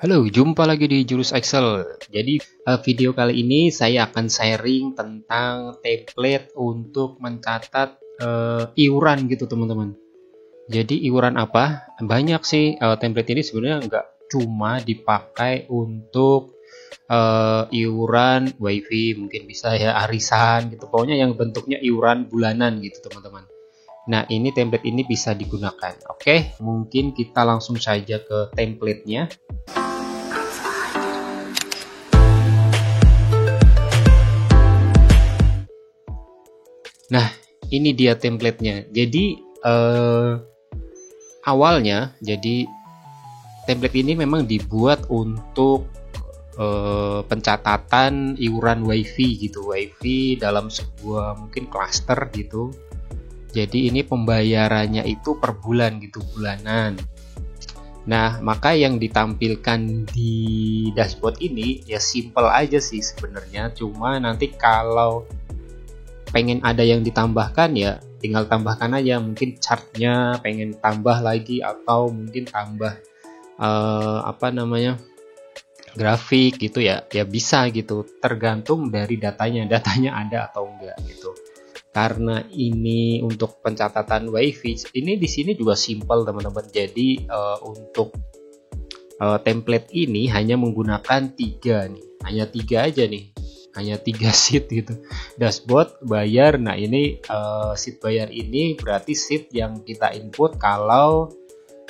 Halo, jumpa lagi di Jurus Excel. Jadi, video kali ini saya akan sharing tentang template untuk mencatat iuran gitu, teman-teman. Jadi, iuran apa? Banyak sih, template ini sebenarnya nggak cuma dipakai untuk iuran WiFi, mungkin bisa ya arisan gitu. Pokoknya yang bentuknya iuran bulanan gitu, teman-teman. Nah, ini template ini bisa digunakan. Oke, mungkin kita langsung saja ke template-nya. Nah, ini dia template-nya. Jadi, awalnya, template ini memang dibuat untuk pencatatan iuran WiFi gitu. WiFi dalam sebuah mungkin klaster gitu. Jadi ini pembayarannya itu per bulan gitu, bulanan. Nah, maka yang ditampilkan di dashboard ini ya simple aja sih sebenarnya. Cuma nanti kalau pengen ada yang ditambahkan ya tinggal tambahkan aja, mungkin chartnya pengen tambah lagi atau mungkin tambah grafik gitu ya bisa gitu, tergantung dari datanya ada atau enggak gitu. Karena ini untuk pencatatan WiFi, ini di sini juga simple teman-teman. Jadi untuk template ini hanya menggunakan hanya tiga aja nih, hanya 3 sheet gitu. Dashboard, bayar. Nah, ini sheet bayar ini berarti sheet yang kita input kalau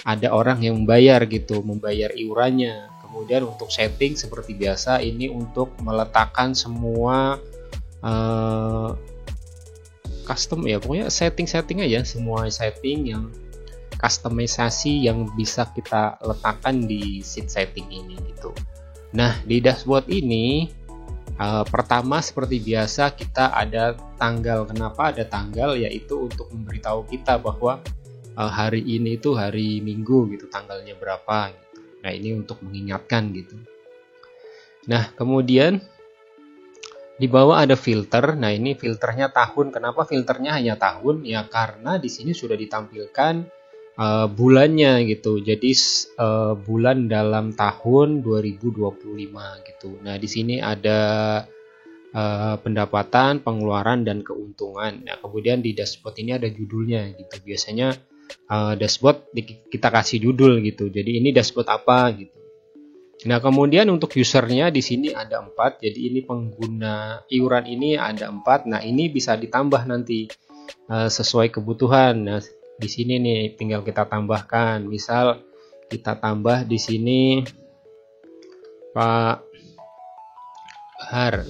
ada orang yang membayar gitu, membayar iurannya. Kemudian untuk setting seperti biasa, ini untuk meletakkan semua custom ya, pokoknya setting aja, semua setting yang customisasi yang bisa kita letakkan di sheet setting ini gitu. Nah, di dashboard ini pertama seperti biasa kita ada tanggal. Kenapa ada tanggal? Yaitu untuk memberitahu kita bahwa hari ini itu hari Minggu gitu, tanggalnya berapa gitu. Nah, ini untuk mengingatkan gitu. Nah, kemudian di bawah ada filter. Nah, ini filternya tahun. Kenapa filternya hanya tahun? Ya karena di sini sudah ditampilkan bulannya gitu. Jadi bulan dalam tahun 2025 gitu. Nah, di sini ada pendapatan, pengeluaran, dan keuntungan. Nah, kemudian di dashboard ini ada judulnya gitu. Biasanya dashboard kita kasih judul gitu. Jadi ini dashboard apa gitu. Nah, kemudian untuk usernya di sini ada 4. Jadi ini pengguna iuran ini ada 4. Nah, ini bisa ditambah nanti sesuai kebutuhan. Nah, di sini nih tinggal kita tambahkan. Misal kita tambah di sini Pak Bahar.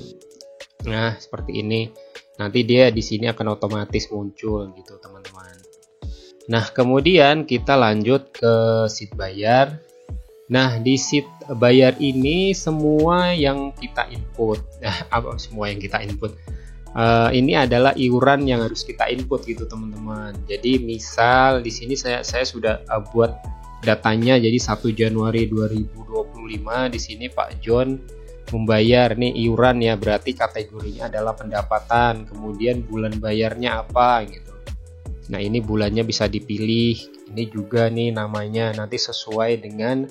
Nah, seperti ini. Nanti dia di sini akan otomatis muncul gitu, teman-teman. Nah, kemudian kita lanjut ke sheet bayar. Nah, di sheet bayar ini semua yang kita input. Nah, apa semua yang kita input? Ini adalah iuran yang harus kita input gitu, teman-teman. Jadi misal di sini saya sudah buat datanya. Jadi 1 Januari 2025 di sini Pak John membayar nih iuran ya, berarti kategorinya adalah pendapatan. Kemudian bulan bayarnya apa gitu. Nah, ini bulannya bisa dipilih. Ini juga nih namanya nanti sesuai dengan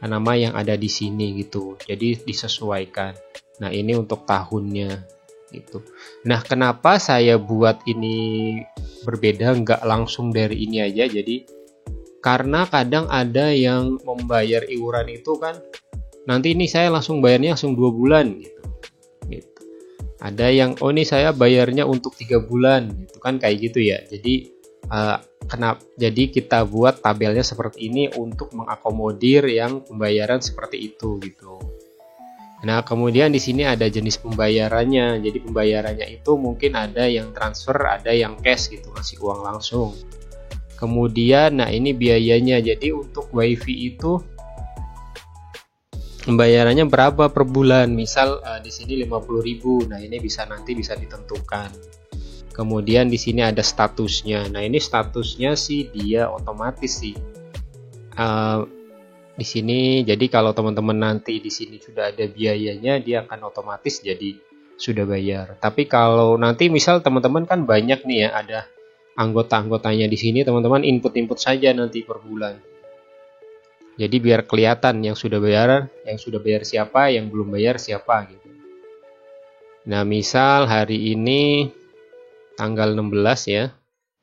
nama yang ada di sini gitu. Jadi disesuaikan. Nah, ini untuk tahunnya gitu. Nah, kenapa saya buat ini berbeda, nggak langsung dari ini aja? Jadi karena kadang ada yang membayar iuran itu kan nanti ini saya langsung bayarnya langsung 2 bulan gitu. Ada yang ini saya bayarnya untuk 3 bulan gitu kan, kayak gitu ya. Jadi jadi kita buat tabelnya seperti ini untuk mengakomodir yang pembayaran seperti itu gitu. Nah, kemudian di sini ada jenis pembayarannya. Jadi pembayarannya itu mungkin ada yang transfer, ada yang cash gitu, ngasih uang langsung. Kemudian nah ini biayanya. Jadi untuk WiFi itu pembayarannya berapa per bulan? Misal di sini 50.000. Nah, ini nanti bisa ditentukan. Kemudian di sini ada statusnya. Nah, ini statusnya sih dia otomatis sih. Di sini jadi kalau teman-teman nanti di sini sudah ada biayanya, dia akan otomatis jadi sudah bayar. Tapi kalau nanti misal teman-teman kan banyak nih ya, ada anggota-anggotanya di sini, teman-teman input saja nanti per bulan. Jadi biar kelihatan yang sudah bayar siapa, yang belum bayar siapa gitu. Nah, misal hari ini tanggal 16 ya.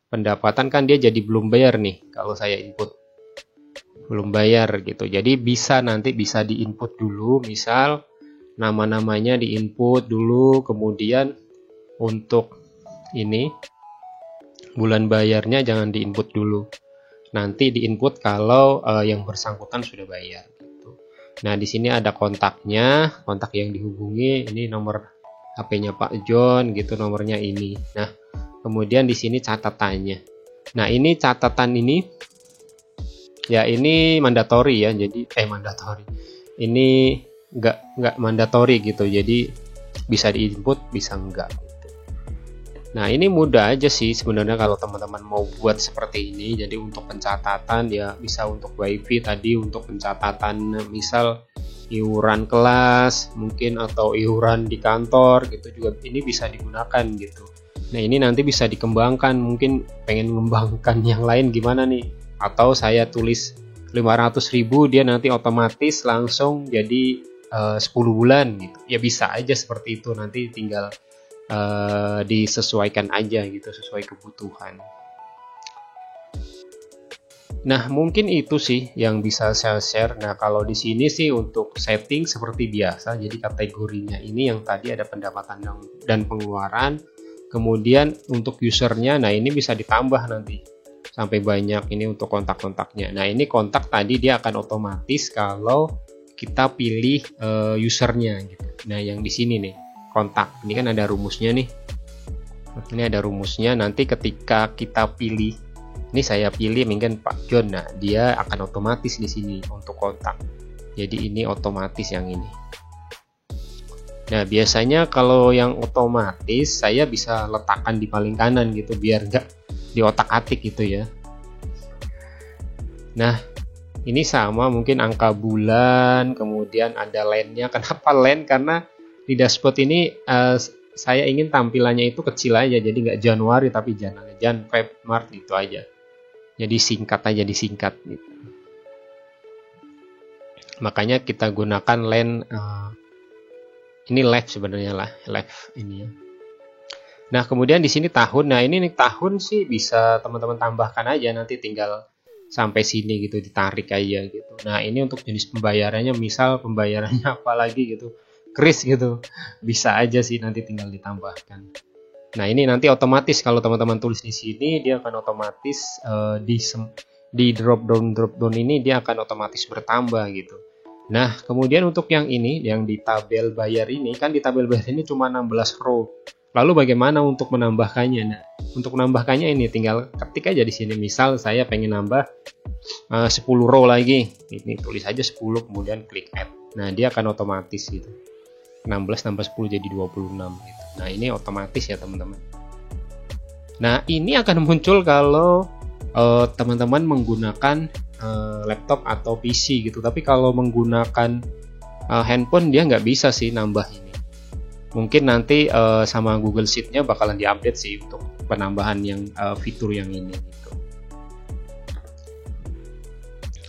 Pendapatan kan dia jadi belum bayar nih kalau saya input. Belum bayar gitu. Jadi nanti bisa diinput dulu, misal nama-namanya diinput dulu, kemudian untuk ini bulan bayarnya jangan diinput dulu. Nanti diinput kalau yang bersangkutan sudah bayar gitu. Nah, di sini ada kontaknya, kontak yang dihubungi, ini nomor HP-nya Pak John gitu, nomornya ini. Nah, kemudian di sini catatannya. Nah, ini catatan ini ya ini mandatory ya. Jadi mandatory. Ini enggak mandatory gitu. Jadi bisa diinput, bisa enggak. Nah, ini mudah aja sih sebenarnya kalau teman-teman mau buat seperti ini. Jadi untuk pencatatan ya bisa untuk WiFi tadi, untuk pencatatan misal iuran kelas mungkin atau iuran di kantor gitu juga ini bisa digunakan gitu. Nah, ini nanti bisa dikembangkan, mungkin pengen mengembangkan yang lain gimana nih, atau saya tulis 500.000 dia nanti otomatis langsung jadi 10 bulan gitu ya, bisa aja seperti itu, nanti tinggal disesuaikan aja gitu sesuai kebutuhan. Nah, mungkin itu sih yang bisa saya share. Nah, kalau di sini sih untuk setting seperti biasa, jadi kategorinya ini yang tadi ada pendapatan dan pengeluaran. Kemudian untuk usernya, nah ini bisa ditambah nanti sampai banyak, ini untuk kontak-kontaknya. Nah, ini kontak tadi dia akan otomatis kalau kita pilih usernya gitu. Nah, yang di sini nih kontak, ini kan ada rumusnya nih. Ini ada rumusnya, nanti ketika kita pilih, ini saya pilih mungkin Pak John, nah dia akan otomatis di sini untuk kontak. Jadi ini otomatis yang ini. Nah, biasanya kalau yang otomatis saya bisa letakkan di paling kanan gitu biar nggak di otak-atik gitu ya. Nah, ini sama mungkin angka bulan, kemudian ada line-nya. Kenapa line? Karena di dashboard ini saya ingin tampilannya itu kecil aja, jadi nggak Januari tapi Jan, Feb, Maret gitu aja. Jadi singkat aja, disingkat gitu. Makanya kita gunakan line ini live sebenarnya lah, live ini ya. Nah, kemudian di sini tahun. Nah, ini nih tahun sih bisa teman-teman tambahkan aja, nanti tinggal sampai sini gitu ditarik aja gitu. Nah, ini untuk jenis pembayarannya, misal pembayarannya apa lagi gitu, kris gitu, bisa aja sih nanti tinggal ditambahkan. Nah, ini nanti otomatis kalau teman-teman tulis di sini dia akan otomatis di drop down ini dia akan otomatis bertambah gitu. Nah, kemudian untuk yang ini, yang di tabel bayar ini, kan di tabel bayar ini cuma 16 row. Lalu bagaimana untuk menambahkannya? Nah, untuk menambahkannya ini tinggal ketik aja di sini. Misal saya pengen nambah 10 row lagi. Ini tulis aja 10 kemudian klik add. Nah, dia akan otomatis gitu. 16 tambah 10 jadi 26 gitu. Nah, ini otomatis ya, teman-teman. Nah, ini akan muncul kalau teman-teman menggunakan laptop atau PC gitu. Tapi kalau menggunakan handphone dia nggak bisa sih nambah ini. Mungkin nanti sama Google Sheet-nya bakalan diupdate sih untuk penambahan yang fitur yang ini gitu.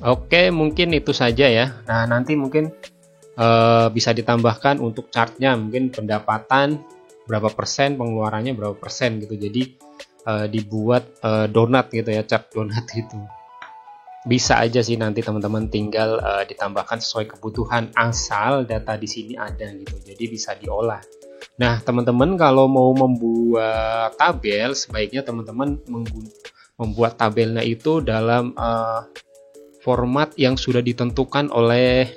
Oke, mungkin itu saja ya. Nah, nanti mungkin bisa ditambahkan untuk chartnya, mungkin pendapatan berapa persen, pengeluarannya berapa persen gitu. Jadi dibuat donat gitu ya, chart donat gitu. Bisa aja sih nanti teman-teman tinggal ditambahkan sesuai kebutuhan, asal data di sini ada gitu. Jadi bisa diolah. Nah, teman-teman kalau mau membuat tabel, sebaiknya teman-teman membuat tabelnya itu dalam format yang sudah ditentukan oleh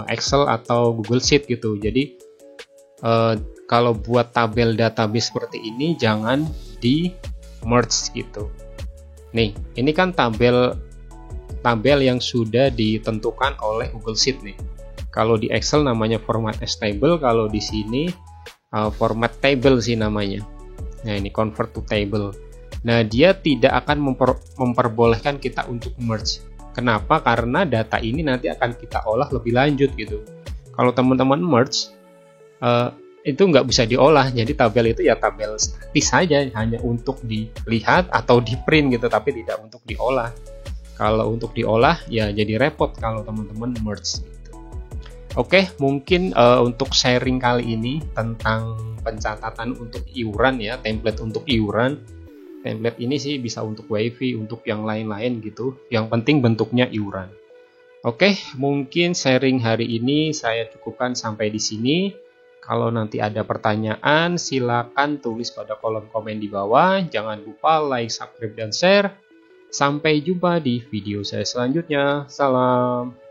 Excel atau Google Sheet gitu. Jadi kalau buat tabel database seperti ini jangan di merge gitu. Nih, ini kan tabel yang sudah ditentukan oleh Google Sheet nih. Kalau di Excel namanya format as table, kalau di sini format table sih namanya. Nah, ini convert to table. Nah, dia tidak akan memperbolehkan kita untuk merge. Kenapa? Karena data ini nanti akan kita olah lebih lanjut gitu. Kalau teman-teman merge, itu nggak bisa diolah. Jadi tabel itu ya tabel statis saja, hanya untuk dilihat atau di print gitu, tapi tidak untuk diolah. Kalau untuk diolah ya jadi repot kalau teman-teman merge gitu. Oke, mungkin untuk sharing kali ini tentang pencatatan untuk iuran ya, template untuk iuran. Template ini sih bisa untuk WiFi, untuk yang lain-lain gitu. Yang penting bentuknya iuran. Oke, mungkin sharing hari ini saya cukupkan sampai di sini. Kalau nanti ada pertanyaan, silakan tulis pada kolom komen di bawah. Jangan lupa like, subscribe, dan share. Sampai jumpa di video saya selanjutnya. Salam.